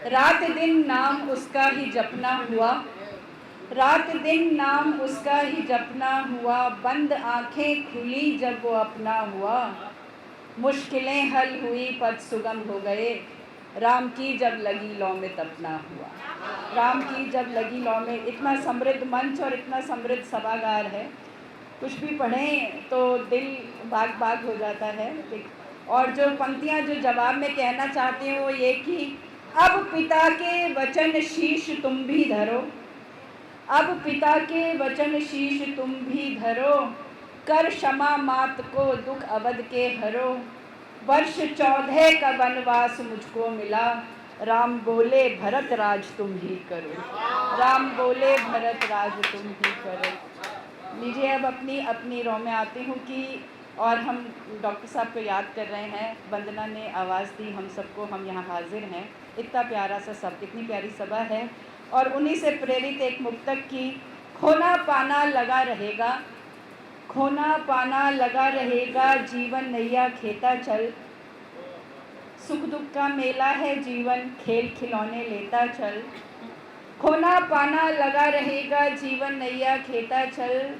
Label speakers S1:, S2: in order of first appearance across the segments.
S1: रात दिन नाम उसका ही जपना हुआ, रात दिन नाम उसका ही जपना हुआ, बंद आंखें खुली जब वो अपना हुआ, मुश्किलें हल हुई पद सुगम हो गए, राम की जब लगी लौ में तपना हुआ। राम की जब लगी लौ में, इतना समृद्ध मंच और इतना समृद्ध सभागार है, कुछ भी पढ़ें तो दिल बाग बाग हो जाता है। और जो पंक्तियां जो जवाब में कहना चाहती हूँ वो ये कि अब पिता के वचन शीश तुम भी धरो, अब पिता के वचन शीश तुम भी धरो, कर क्षमा मात को दुख अवध के हरो, वर्ष 14 का वनवास मुझको मिला, राम बोले भरत राज तुम ही करो, राम बोले भरत राज तुम ही करो। लीजिए अब अपनी अपनी रो में आती हूँ कि और हम डॉक्टर साहब को याद कर रहे हैं। वंदना ने आवाज़ दी हम सबको, हम यहाँ हाजिर हैं। इतना प्यारा सा सब, इतनी प्यारी सभा है और उन्हीं से प्रेरित एक मुक्तक की, खोना पाना लगा रहेगा, खोना पाना लगा रहेगा, जीवन नैया खेता चल, सुख दुख का मेला है जीवन, खेल खिलौने लेता चल, खोना पाना लगा रहेगा, जीवन नैया खेता चल,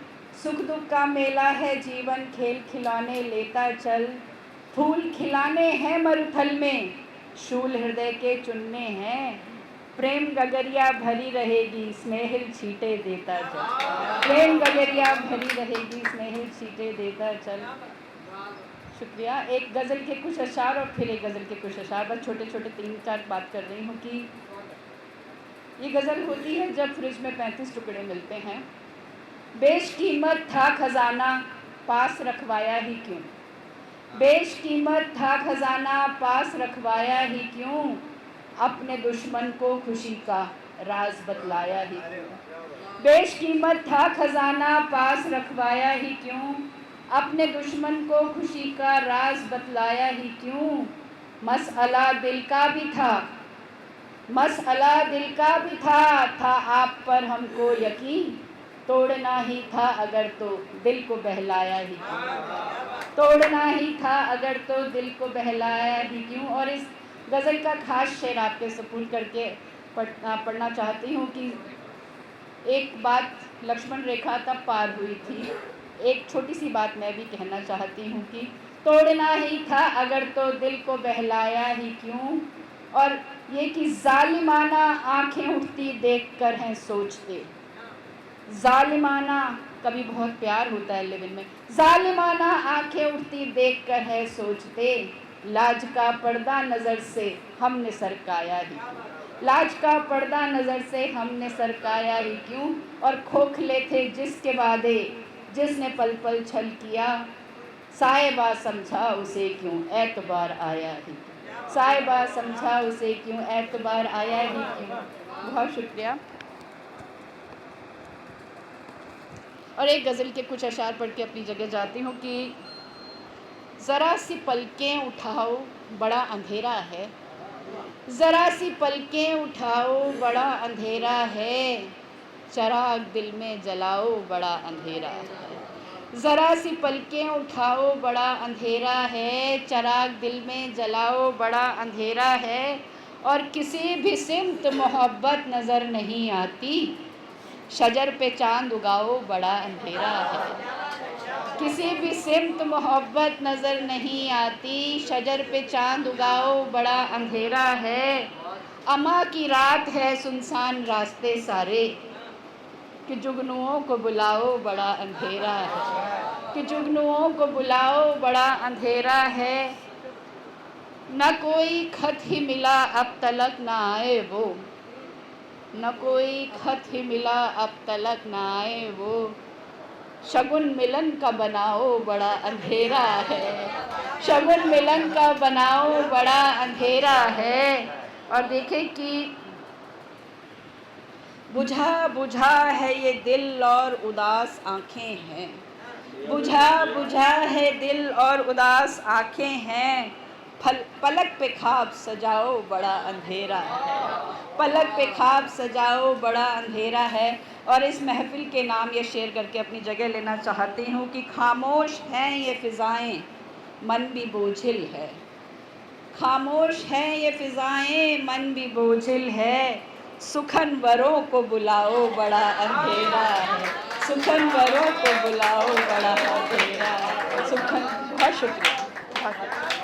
S1: सुख दुख का मेला है जीवन, खेल खिलौने लेता चल, फूल खिलाने हैं मरुथल में, शूल हृदय के चुनने हैं, प्रेम गगरिया भरी रहेगी, स्नेहिल छींटे देता चल, प्रेम गगरिया भरी रहेगी, स्नेहिल छींटे देता चल। शुक्रिया। एक गज़ल के कुछ अशार और फिर एक गज़ल के कुछ अशार, बस छोटे छोटे 3-4 बात कर रही हूँ कि ये गज़ल होती है जब फ्रिज में 35 टुकड़े मिलते हैं। बेशकीमत था खजाना पास रखवाया ही क्यों, बेशकीमत था खजाना पास रखवाया ही क्यों, अपने दुश्मन को खुशी का राज बतलाया ही क्यों, बेशकीमत था खजाना पास रखवाया ही क्यों, अपने दुश्मन को खुशी का राज बतलाया ही क्यों, मसअला दिल का भी था, मसअला दिल का भी था आप पर हमको यकीन, तोड़ना ही था अगर तो दिल को बहलाया ही क्यों, तोड़ना ही था अगर तो दिल को बहलाया ही क्यों। और इस गज़ल का खास शेर आपके सुपुर्द करके पढ़ना चाहती हूँ कि एक बात लक्ष्मण रेखा तब पार हुई थी, एक छोटी सी बात मैं भी कहना चाहती हूँ कि तोड़ना ही था अगर तो दिल को बहलाया ही क्यों, और ये कि जालिमाना आंखें उठती देखकर हैं सोचते, जालिमाना कभी बहुत प्यार होता है लिविन में, जालिमाना आंखें उठती देखकर है सोचते, लाज का पर्दा नज़र से हमने सरकाया ही क्यों, लाज का पर्दा नज़र से हमने सरकाया ही क्यों, और खोखले थे जिसके वादे जिसने पल पल छल किया, साहिबा समझा उसे क्यों एतबार आया ही क्यों, साहिबा समझा उसे क्यों एतबार आया ही क्यों। बहुत शुक्रिया। और एक गज़ल के कुछ अशार पढ़ के अपनी जगह जाती हूँ कि ज़रा सी पलकें उठाओ बड़ा अंधेरा है, ज़रा सी पलकें उठाओ बड़ा अंधेरा है, चराग दिल में जलाओ बड़ा अंधेरा है, ज़रा सी पलकें उठाओ बड़ा अंधेरा है, चराग दिल में जलाओ बड़ा अंधेरा है, और किसी भी सिमत मोहब्बत नज़र नहीं आती, शजर पे चांद उगाओ बड़ा अंधेरा है, किसी भी सिमत मोहब्बत नज़र नहीं आती, शजर पे चांद उगाओ बड़ा अंधेरा है, अमा की रात है सुनसान रास्ते सारे, कि जुगनुओं को बुलाओ बड़ा अंधेरा है, कि जुगनुओं को बुलाओ बड़ा अंधेरा है, न कोई खत ही मिला अब तलक ना आए वो, न कोई खत ही मिला अब तलक ना आए वो, शगुन मिलन का बनाओ बड़ा अंधेरा है, शगुन मिलन का बनाओ बड़ा अंधेरा है। और देखें कि बुझा बुझा है ये दिल और उदास आँखें हैं, बुझा बुझा है दिल और उदास आँखें हैं, पलक पे ख्वाब सजाओ बड़ा अंधेरा है, पलक पे ख्वाब सजाओ बड़ा अंधेरा है। और इस महफिल के नाम ये शेर करके अपनी जगह लेना चाहती हूँ कि खामोश हैं ये फ़िज़ाएँ मन भी बोझिल है, खामोश हैं ये फिजाएं, मन भी बोझिल है, सुखनवरों को बुलाओ बड़ा अंधेरा है, सुखनवरों को बुलाओ बड़ा अंधेरा है। सुखन, बहुत शुक्रिया।